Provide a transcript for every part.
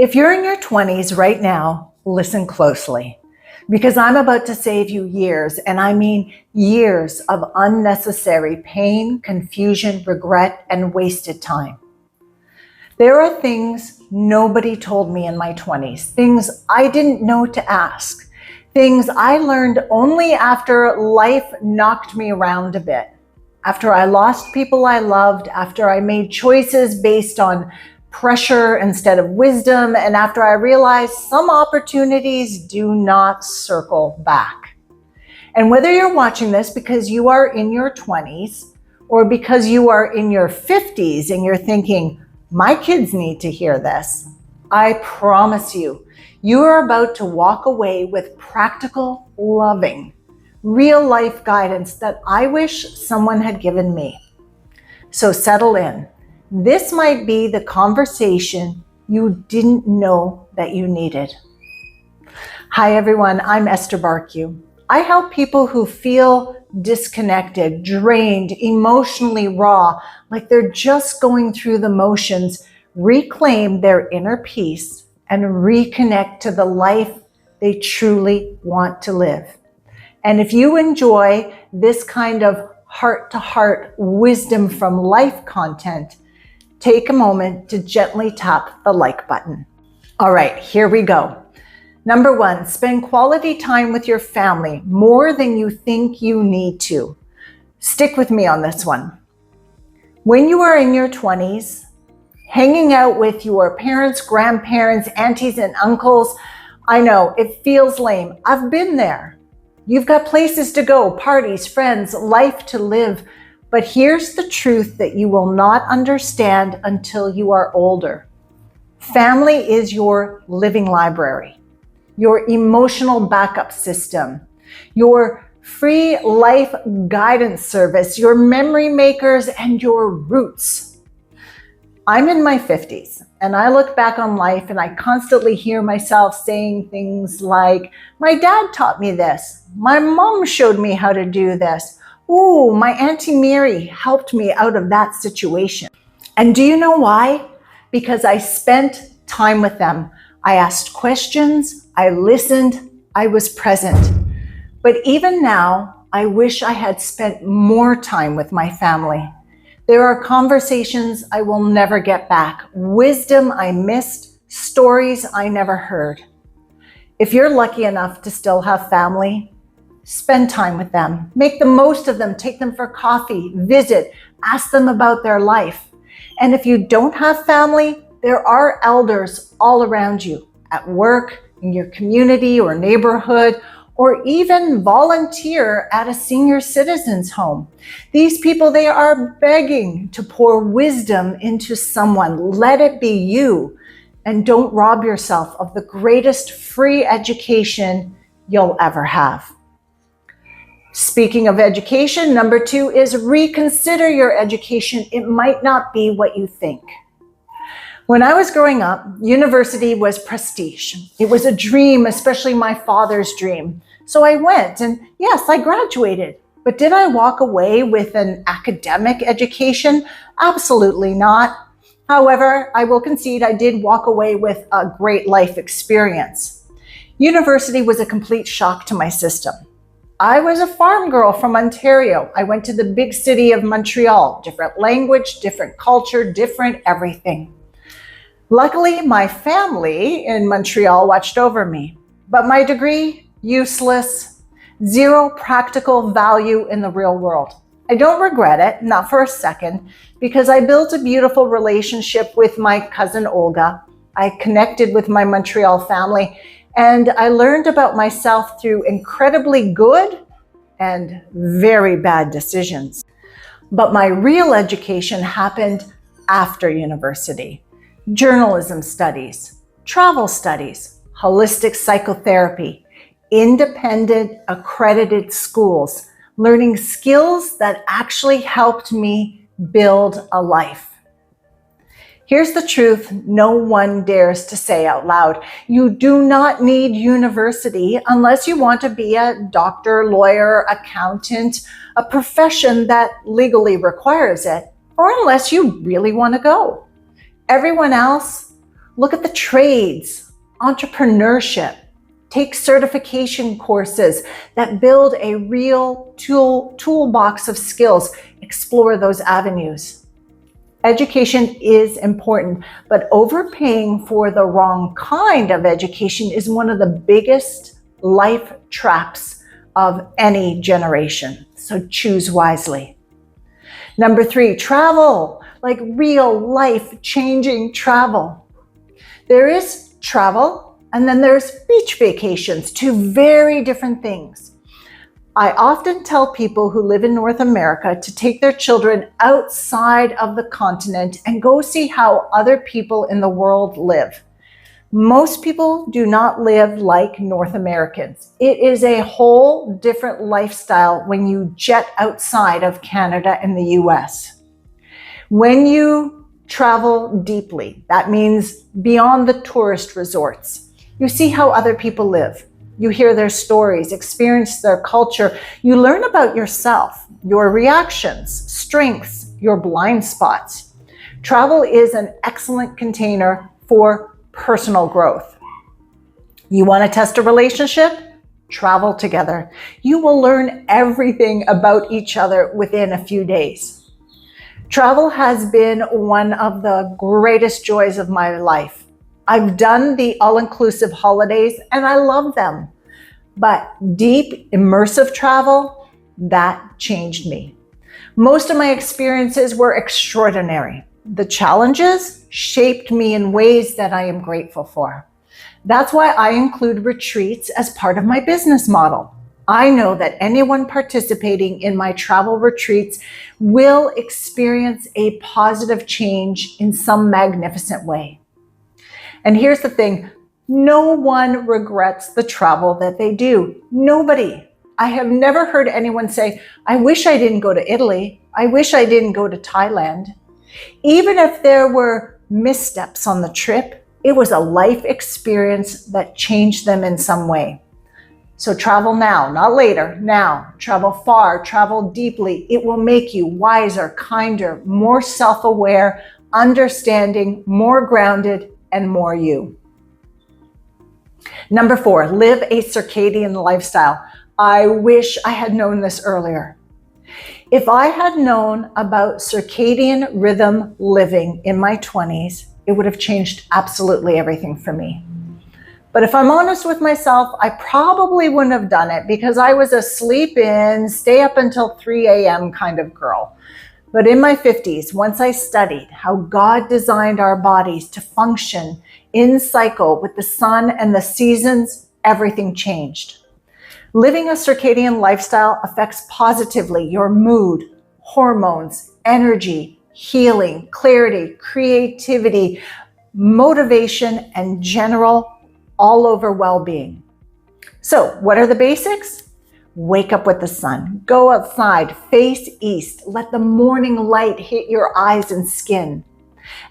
If you're in your 20s right now, listen closely, because I'm about to save you years, and I mean years of unnecessary pain, confusion, regret, and wasted time. There are things nobody told me in my 20s, things I didn't know to ask, things I learned only after life knocked me around a bit, after I lost people I loved, after I made choices based on pressure instead of wisdom, and after I realized some opportunities do not circle back. And whether you're watching this because you are in your 20s or because you are in your 50s and you're thinking, my kids need to hear this, I promise you, you are about to walk away with practical, loving, real life guidance that I wish someone had given me. So settle in. This might be the conversation you didn't know that you needed. Hi everyone, I'm Esther Bartkiw. I help people who feel disconnected, drained, emotionally raw, like they're just going through the motions, reclaim their inner peace and reconnect to the life they truly want to live. And if you enjoy this kind of heart-to-heart wisdom from life content, take a moment to gently tap the like button. All right, here we go. Number 1, spend quality time with your family more than you think you need to. Stick with me on this one. When you are in your 20s, hanging out with your parents, grandparents, aunties, and uncles, I know it feels lame. I've been there. You've got places to go, parties, friends, life to live. But here's the truth that you will not understand until you are older. Family is your living library, your emotional backup system, your free life guidance service, your memory makers, and your roots. I'm in my 50s, and I look back on life and I constantly hear myself saying things like, my dad taught me this, my mom showed me how to do this. Ooh, my Auntie Mary helped me out of that situation. And do you know why? Because I spent time with them. I asked questions, I listened, I was present. But even now, I wish I had spent more time with my family. There are conversations I will never get back, wisdom I missed, stories I never heard. If you're lucky enough to still have family, spend time with them. Make the most of them. Take them for coffee, visit, ask them about their life. And if you don't have family, there are elders all around you, at work, in your community or neighborhood, or even volunteer at a senior citizen's home. These people, they are begging to pour wisdom into someone. Let it be you. And don't rob yourself of the greatest free education you'll ever have. Speaking of education, number 2 is reconsider your education. It might not be what you think. When I was growing up, university was prestige. It was a dream, especially my father's dream. So I went, and yes, I graduated. But did I walk away with an academic education? Absolutely not. However, I will concede I did walk away with a great life experience. University was a complete shock to my system. I was a farm girl from Ontario. I went to the big city of Montreal. Different language, different culture, different everything. Luckily, my family in Montreal watched over me. But my degree, useless, zero practical value in the real world. I don't regret it, not for a second, because I built a beautiful relationship with my cousin Olga. I connected with my Montreal family, and I learned about myself through incredibly good and very bad decisions. But my real education happened after university. Journalism studies, travel studies, holistic psychotherapy, independent accredited schools, learning skills that actually helped me build a life. Here's the truth no one dares to say out loud. You do not need university unless you want to be a doctor, lawyer, accountant, a profession that legally requires it, or unless you really want to go. Everyone else Look at the trades, entrepreneurship. Take certification courses that build a real toolbox of skills. Explore those avenues. Education is important, but overpaying for the wrong kind of education is one of the biggest life traps of any generation. So choose wisely. Number 3, travel, like real life-changing travel. There is travel, and then there's beach vacations, 2 very different things. I often tell people who live in North America to take their children outside of the continent and go see how other people in the world live. Most people do not live like North Americans. It is a whole different lifestyle when you jet outside of Canada and the US. When you travel deeply, that means beyond the tourist resorts, you see how other people live. You hear their stories, experience their culture. You learn about yourself, your reactions, strengths, your blind spots. Travel is an excellent container for personal growth. You want to test a relationship? Travel together. You will learn everything about each other within a few days. Travel has been one of the greatest joys of my life. I've done the all-inclusive holidays and I love them, but deep, immersive travel, that changed me. Most of my experiences were extraordinary. The challenges shaped me in ways that I am grateful for. That's why I include retreats as part of my business model. I know that anyone participating in my travel retreats will experience a positive change in some magnificent way. And here's the thing, no one regrets the travel that they do. Nobody. I have never heard anyone say, I wish I didn't go to Italy. I wish I didn't go to Thailand. Even if there were missteps on the trip, it was a life experience that changed them in some way. So travel now, not later, now. Travel far, travel deeply. It will make you wiser, kinder, more self-aware, understanding, more grounded, and more you. Number 4, live a circadian lifestyle. I wish I had known this earlier. If I had known about circadian rhythm living in my 20s, it would have changed absolutely everything for me. But if I'm honest with myself, I probably wouldn't have done it because I was a sleep in, stay up until 3 a.m. kind of girl. But in my 50s, once I studied how God designed our bodies to function in cycle with the sun and the seasons, everything changed. Living a circadian lifestyle affects positively your mood, hormones, energy, healing, clarity, creativity, motivation, and general all over well-being. So what are the basics? Wake up with the sun, go outside, face east, let the morning light hit your eyes and skin.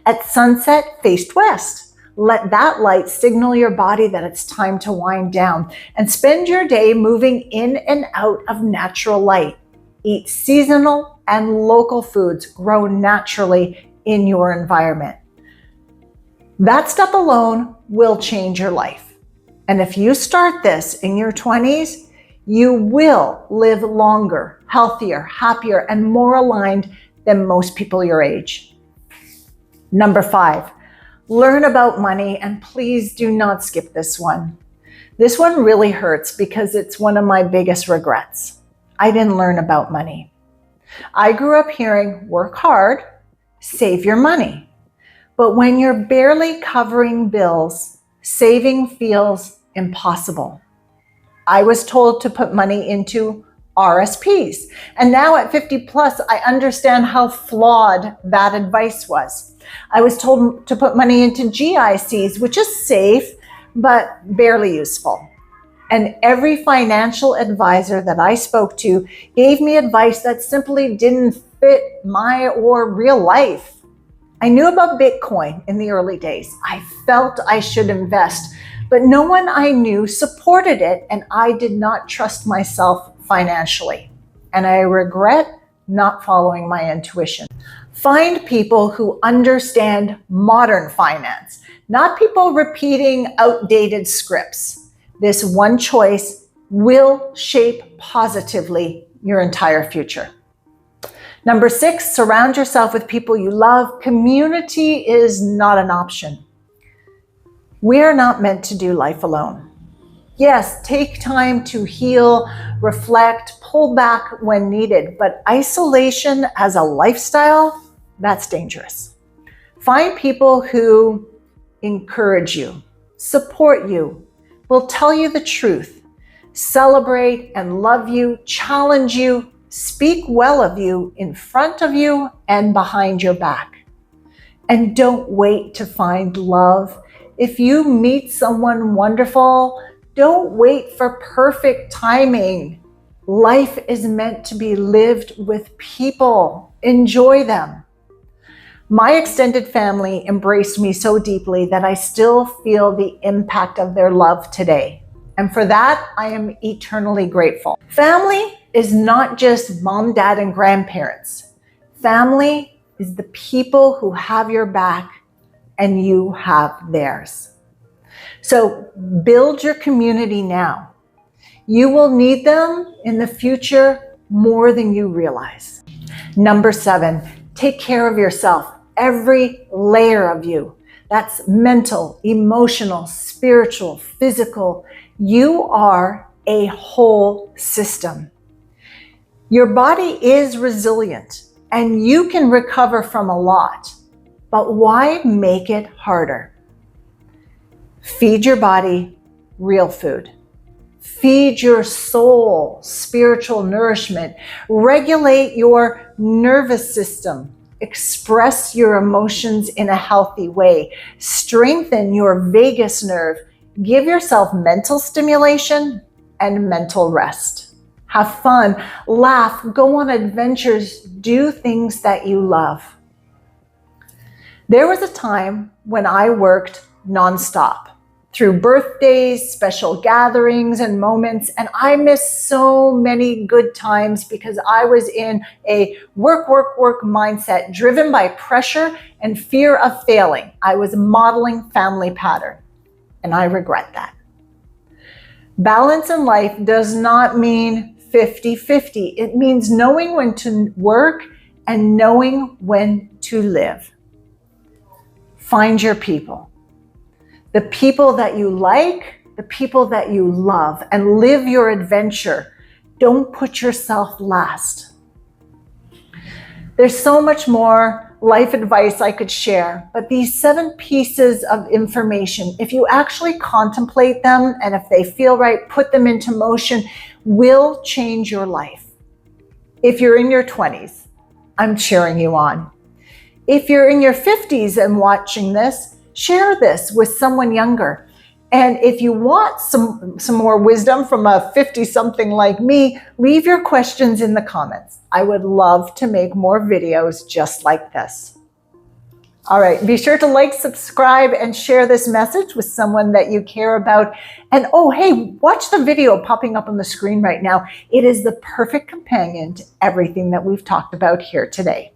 At sunset, face west. Let that light signal your body that it's time to wind down and spend your day moving in and out of natural light. Eat seasonal and local foods grown naturally in your environment. That step alone will change your life. And if you start this in your 20s, you will live longer, healthier, happier, and more aligned than most people your age. Number 5, learn about money, and please do not skip this one. This one really hurts because it's one of my biggest regrets. I didn't learn about money. I grew up hearing, work hard, save your money. But when you're barely covering bills, saving feels impossible. I was told to put money into RSPs. And now at 50 plus, I understand how flawed that advice was. I was told to put money into GICs, which is safe, but barely useful. And every financial advisor that I spoke to gave me advice that simply didn't fit my or real life. I knew about Bitcoin in the early days. I felt I should invest, but no one I knew supported it, and I did not trust myself financially. And I regret not following my intuition. Find people who understand modern finance, not people repeating outdated scripts. This one choice will shape positively your entire future. Number 6, surround yourself with people you love. Community is not an option. We are not meant to do life alone. Yes, take time to heal, reflect, pull back when needed, but isolation as a lifestyle, that's dangerous. Find people who encourage you, support you, will tell you the truth, celebrate and love you, challenge you, speak well of you in front of you and behind your back. And don't wait to find love. If you meet someone wonderful, don't wait for perfect timing. Life is meant to be lived with people. Enjoy them. My extended family embraced me so deeply that I still feel the impact of their love today. And for that, I am eternally grateful. Family is not just mom, dad, and grandparents. Family is the people who have your back and you have theirs. So build your community now. You will need them in the future more than you realize. Number 7, take care of yourself. Every layer of you. That's mental, emotional, spiritual, physical. You are a whole system. Your body is resilient and you can recover from a lot, but why make it harder? Feed your body real food. Feed your soul spiritual nourishment. Regulate your nervous system. Express your emotions in a healthy way. Strengthen your vagus nerve. Give yourself mental stimulation and mental rest. Have fun, laugh, go on adventures, do things that you love. There was a time when I worked nonstop through birthdays, special gatherings, and moments, and I missed so many good times because I was in a work mindset driven by pressure and fear of failing. I was modeling family pattern, and I regret that. Balance in life does not mean 50-50. It means knowing when to work and knowing when to live. Find your people. The people that you like, the people that you love, and live your adventure. Don't put yourself last. There's so much more life advice I could share, but these 7 pieces of information, if you actually contemplate them and if they feel right, put them into motion, will change your life. If you're in your 20s, I'm cheering you on. If you're in your 50s and watching this, share this with someone younger. And if you want some more wisdom from a 50-something like me, leave your questions in the comments. I would love to make more videos just like this. All right, be sure to like, subscribe, and share this message with someone that you care about. And oh, hey, watch the video popping up on the screen right now. It is the perfect companion to everything that we've talked about here today.